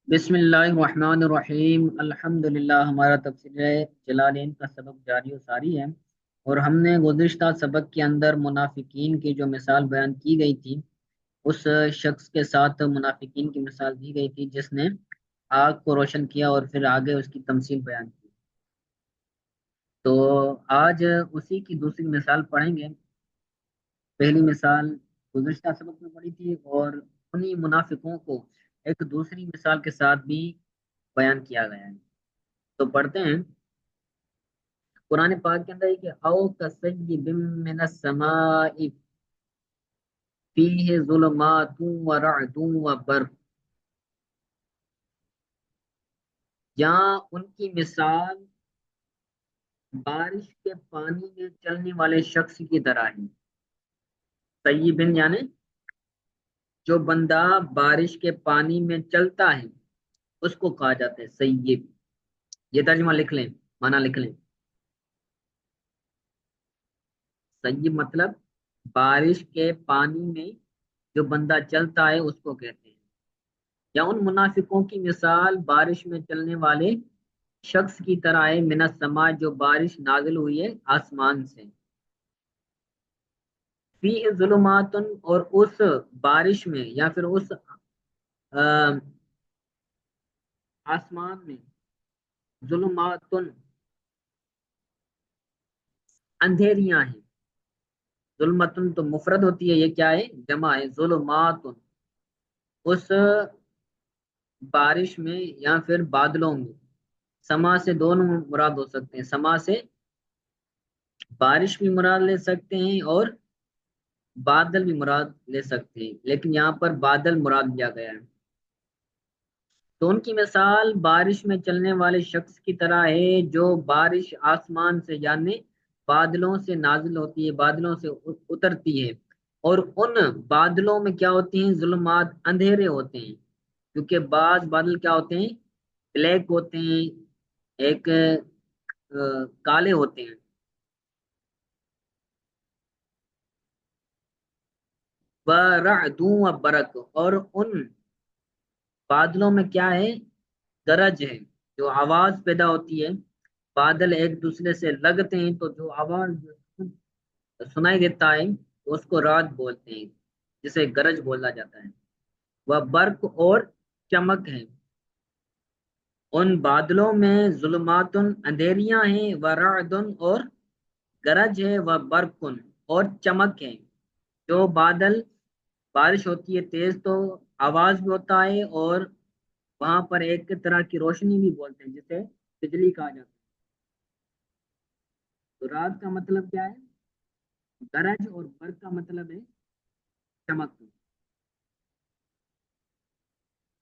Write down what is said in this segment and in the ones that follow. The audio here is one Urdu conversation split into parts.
بسم اللہ الرحمن الرحیم الحمدللہ۔ ہمارا تفسیر جلالین کا سبق جاری و ساری ہے، اور ہم نے گزشتہ سبق کے اندر منافقین کی جو مثال بیان کی گئی تھی، اس شخص کے ساتھ منافقین کی مثال دی گئی تھی جس نے آگ کو روشن کیا اور پھر آگے اس کی تمثیل بیان کی۔ تو آج اسی کی دوسری مثال پڑھیں گے۔ پہلی مثال گزشتہ سبق میں پڑھی تھی، اور انہی منافقوں کو ایک دوسری مثال کے ساتھ بھی بیان کیا گیا ہے۔ تو پڑھتے ہیں قرآن پاک کے اندر ہے کہ او کصیب من السماء فیہ ظلمات ورعد وبرق، جہاں ان کی مثال بارش کے پانی میں چلنے والے شخص کی طرح ہے۔ طیبن یعنی جو بندہ بارش کے پانی میں چلتا ہے اس کو کہا جاتا ہے سیب۔ یہ ترجمہ لکھ لیں، معنی لکھ لیں۔ سیب مطلب بارش کے پانی میں جو بندہ چلتا ہے اس کو کہتے ہیں۔ یا ان منافقوں کی مثال بارش میں چلنے والے شخص کی طرح ہے، من السماء جو بارش نازل ہوئی ہے آسمان سے، فی ظلمات اور اس بارش میں یا پھر اس آسمان میں ظلمات اندھیریاں ہیں۔ ظلمتن تو مفرد ہوتی ہے، یہ کیا ہے؟ جمع ہے، ظلمات۔ اس بارش میں یا پھر بادلوں میں، سما سے دونوں مراد ہو سکتے ہیں، سما سے بارش بھی مراد لے سکتے ہیں اور بادل بھی مراد لے سکتے ہیں، لیکن یہاں پر بادل مراد لیا گیا ہے۔ تو ان کی مثال بارش میں چلنے والے شخص کی طرح ہے جو بارش آسمان سے یعنی بادلوں سے نازل ہوتی ہے، بادلوں سے اترتی ہے، اور ان بادلوں میں کیا ہوتی ہیں؟ ظلمات، اندھیرے ہوتے ہیں، کیونکہ بعض بادل کیا ہوتے ہیں؟ بلیک ہوتے ہیں، ایک کالے ہوتے ہیں۔ وَرَعْدٌ وَبَرَقٌ، اور ان بادلوں میں کیا ہے؟ گرج ہے، جو آواز پیدا ہوتی ہے۔ بادل ایک دوسرے سے لگتے ہیں تو جو آواز سنائی دیتا ہے اس کو رعد بولتے ہیں، جسے گرج بولا جاتا ہے۔ وہ برق اور چمک ہے، ان بادلوں میں ظلمات اندھیریاں ہیں، وہ رعد اور گرج ہے، وہ برق اور چمک ہے۔ جو بادل بارش ہوتی ہے تیز تو آواز بھی ہوتا ہے، اور وہاں پر ایک طرح کی روشنی بھی بولتے ہیں جسے بجلی کہا جاتا ہے۔ تو رات کا مطلب کیا ہے؟ گرج، اور برق کا مطلب ہے چمک۔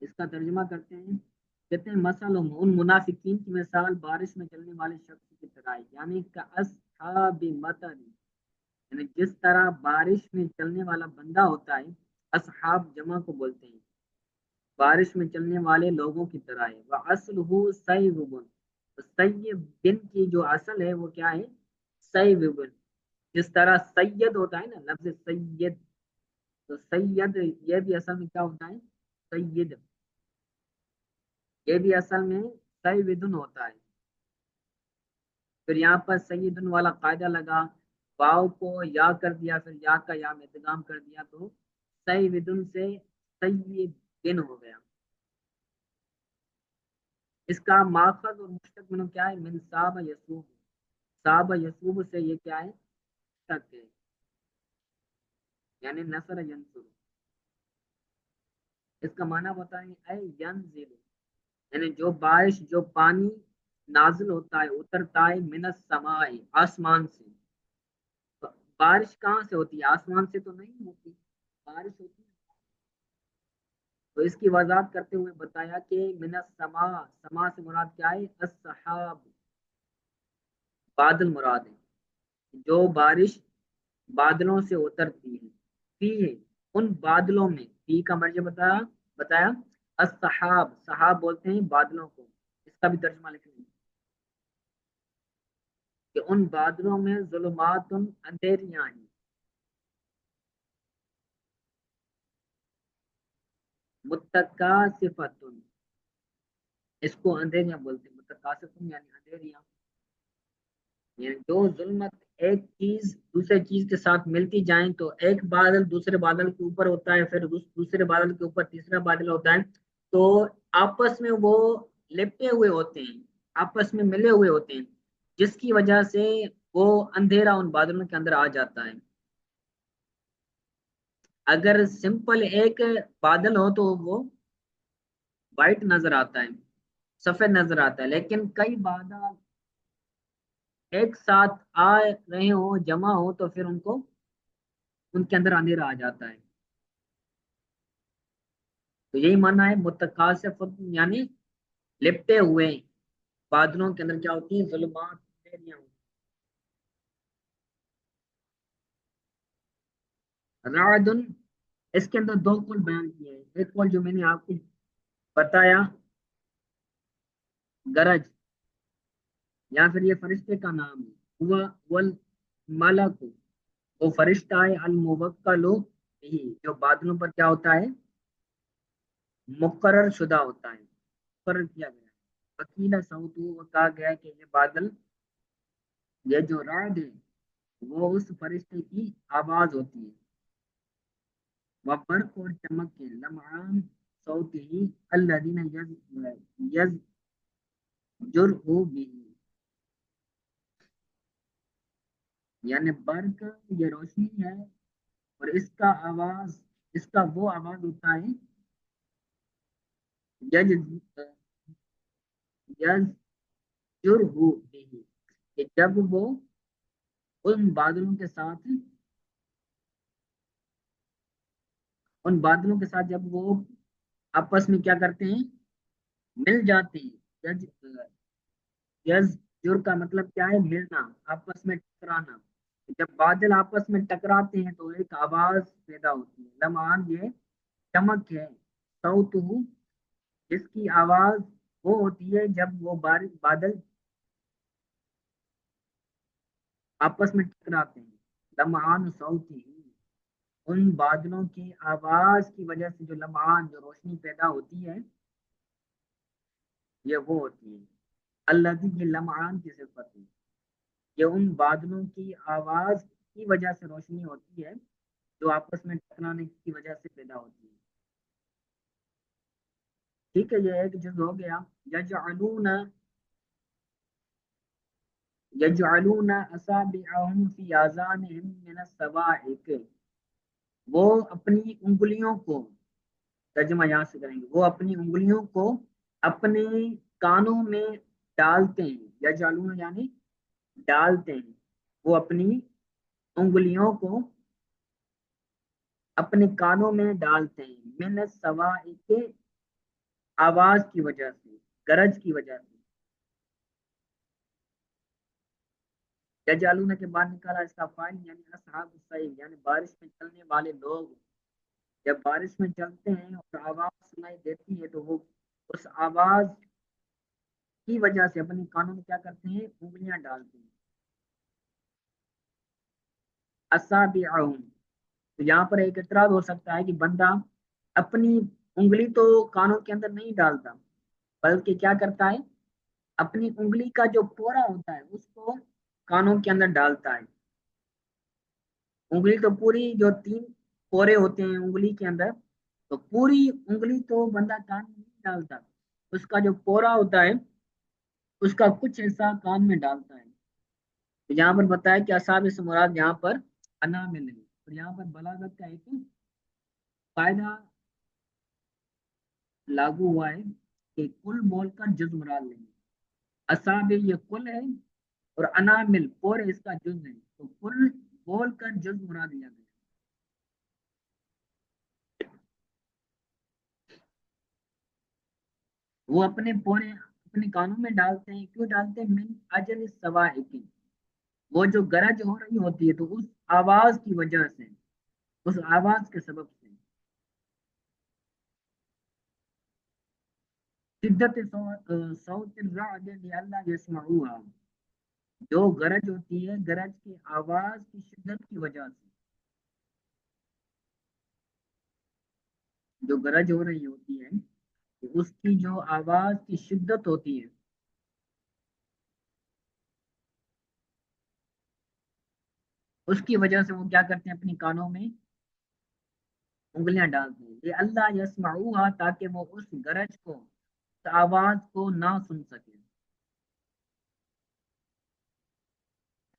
اس کا ترجمہ کرتے ہیں، کہتے ہیں مثلاً ان منافقین کی مثال بارش میں چلنے والے شخص کی طرح ہے، یعنی کاصحاب مطر، یعنی جس طرح بارش میں چلنے والا بندہ ہوتا ہے، اصحاب جمع کو بولتے ہیں، بارش میں چلنے والے لوگوں کی طرح ہے۔ وَأَصْلُهُ سَيْبٌ، سیب بن کی جو اصل ہے وہ کیا ہے؟ سیب۔ جس طرح سید ہوتا ہے نا، لفظ سید، تو سید یہ بھی اصل میں کیا ہوتا ہے؟ سید، یہ بھی اصل میں سیدن ہوتا ہے۔ پھر یہاں پر سیدن والا قاعدہ لگا، واو کو یا کر دیا، پھر یا کا یا میں ادغام کر دیا، تو سیدن سے سیدن ہو گیا۔ اس کا ماخذ اور مشتق منو کیا ہے؟ من صاب یسوب، صاب یسوب سے یہ کیا ہے؟ مشتق ہے، یعنی نصر ینصر۔ اس کا معنی بتائیں، اے ینزل، یعنی جو بارش، جو پانی نازل ہوتا ہے، اترتا ہے، من السماء آسمان سے۔ بارش کہاں سے ہوتی ہے؟ آسمان سے تو نہیں ہوتی، بارش ہوتی ہے۔ تو اس کی وضاحت کرتے ہوئے بتایا کہ من السماء، سما سے مراد کیا ہے؟ السحاب، بادل مراد ہے، جو بارش بادلوں سے اترتی ہے، فی ہے ان بادلوں میں، فی کا مرجع بتایا السحاب، سحاب بولتے ہیں بادلوں کو۔ اس کا بھی ترجمہ لکھ لیں کہ ان بادلوں میں ظلمات اندھیریاں ہیں، متکاسفتن اس کو اندھیریاں بولتے ہیں، متقاصفن یعنی اندھیریاں، یعنی دو ظلمت ایک چیز دوسرے چیز کے ساتھ ملتی جائیں تو ایک بادل دوسرے بادل کے اوپر ہوتا ہے، پھر دوسرے بادل کے اوپر تیسرا بادل ہوتا ہے، تو آپس میں وہ لپٹے ہوئے ہوتے ہیں، آپس میں ملے ہوئے ہوتے ہیں، جس کی وجہ سے وہ اندھیرا ان بادلوں کے اندر آ جاتا ہے۔ اگر سمپل ایک بادل ہو تو وہ وائٹ نظر آتا ہے، سفید نظر آتا ہے، لیکن کئی بادل ایک ساتھ آ رہے ہوں جمع ہو تو پھر ان کے اندر اندھیرا آ جاتا ہے۔ تو یہی معنی ہے متقاصف یعنی لپٹے ہوئے بادلوں کے اندر کیا ہوتی ہیں، ظلمات، اندھیریاں ہوتی ہیں۔ رعدن، اس کے اندر دو قول بیان کیے ہیں، ایک قول جو میں نے آپ کو بتایا گرج، یا پھر یہ فرشتے کا نام ہے، ہوا والملک، وہ فرشتہ ہے، الموکل بھی، جو بادلوں پر کیا ہوتا ہے، مقرر شدہ ہوتا ہے، مقرر کیا گیا ہے۔ وکیلا سعود، وہ کہا گیا ہے کہ یہ بادل، یہ جو رعد ہے وہ اس فرشتے کی آواز ہوتی ہے، وہ برق اور چمک کے لمعان صوت ہی الذین یزجرہ بھی، یعنی برق یہ روشنی ہے، اور اس کا آواز، اس کا وہ آواز ہوتا ہے، یج یزجرہ بھی، کہ جب وہ ان بادلوں کے ساتھ، ان بادلوں کے ساتھ جب وہ آپس میں کیا کرتے ہیں، مل جاتے ہیں۔ یز جر کا مطلب کیا ہے، ملنا، آپس میں ٹکرانا، جب بادل آپس میں ٹکراتے ہیں تو ایک آواز پیدا ہوتی ہے، لمعان یہ چمک ہے، صوت، جس کی آواز وہ ہوتی ہے جب وہ بادل آپس میں ٹکراتے ہیں، لمعان صوت ہی، ان بادلوں کی آواز کی وجہ سے جو لمعان، جو روشنی پیدا ہوتی ہے، یہ وہ ہوتی ہے اللہ کی لمعان کی صفت ہے، یہ ان بادلوں کی آواز کی وجہ سے روشنی ہوتی ہے جو آپس میں ٹکرانے کی وجہ سے پیدا ہوتی ہے۔ ٹھیک ہے، یہ ایک جز ہو گیا۔ یجعلون، یجعلون اصابعهم فی آذانهم من الصواعق، وہ اپنی انگلیوں کو، ترجمہ یہاں سے کریں گے، وہ اپنی انگلیوں کو اپنے کانوں میں ڈالتے ہیں، یجعلون یعنی ڈالتے ہیں، وہ اپنی انگلیوں کو اپنے کانوں میں ڈالتے ہیں، من الصواعق، آواز کی وجہ سے، گرج کی وجہ سے۔ یجعلون کے بعد نکالا اس کا فائل یعنی اصحاب السعیر، یعنی بارش میں چلنے والے لوگ، جب بارش میں چلتے ہیں اور آواز سنائی دیتی ہے تو وہ اس آواز کی وجہ سے اپنے کانوں میں کیا کرتے ہیں، انگلیاں ڈالتے ہیں، اصابعہم۔ تو یہاں پر ایک اعتراض ہو سکتا ہے کہ بندہ اپنی انگلی تو کانوں کے اندر نہیں ڈالتا، بلکہ کیا کرتا ہے، اپنی انگلی کا جو پورا ہوتا ہے اس کو کانوں کے اندر ڈالتا ہے۔ انگلی تو پوری، جو تین پورے ہوتے ہیں انگلی کے اندر، تو پوری انگلی تو بندہ کان میں نہیں ڈالتا، اس کا جو پورا ہوتا ہے اس کا کچھ حصہ کان میں ڈالتا ہے۔ تو یہاں پر بتایا کہ اصحاب سے مراد یہاں پر انامل ہے، اور یہاں پر بلاغت کا ایک قاعدہ لاگو ہوا ہے کہ کل بول کر جز مراد لیں گے، اصحاب یہ کل ہے اور انامل پورے اس کا جز ہے، تو کل بول کر جز مراد لیا گیا۔ وہ اپنے پورے اپنے کانوں میں ڈالتے ہیں، کیوں ڈالتے ہیں، من اجل الصواعق، وہ جو گرج ہو رہی ہوتی ہے تو اس آواز کی وجہ سے، اس آواز کے سبب سے، شدت صوت الرعد لئلا یسمعوها، جو گرج ہوتی ہے، گرج کی آواز کی شدت کی وجہ سے، جو گرج ہو رہی ہوتی ہے اس کی جو آواز کی شدت ہوتی ہے اس کی وجہ سے وہ کیا کرتے ہیں اپنی کانوں میں انگلیاں ڈالتے ہیں یہ اللہ یسمعوها تاکہ وہ اس گرج کو اس آواز کو نہ سن سکے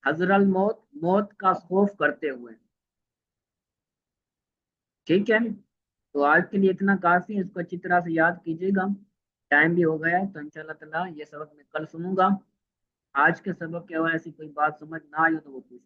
حضر الموت موت کا خوف کرتے ہوئے ٹھیک ہے تو آج کے لیے اتنا کافی ہے اس کو اچھی طرح سے یاد کیجیے گا ٹائم بھی ہو گیا ہے تو انشاءاللہ تعالی یہ سبق میں کل سنوں گا آج کے سبق کے حوالے سے کوئی بات سمجھ نہ آئی ہو تو وہ پوچھ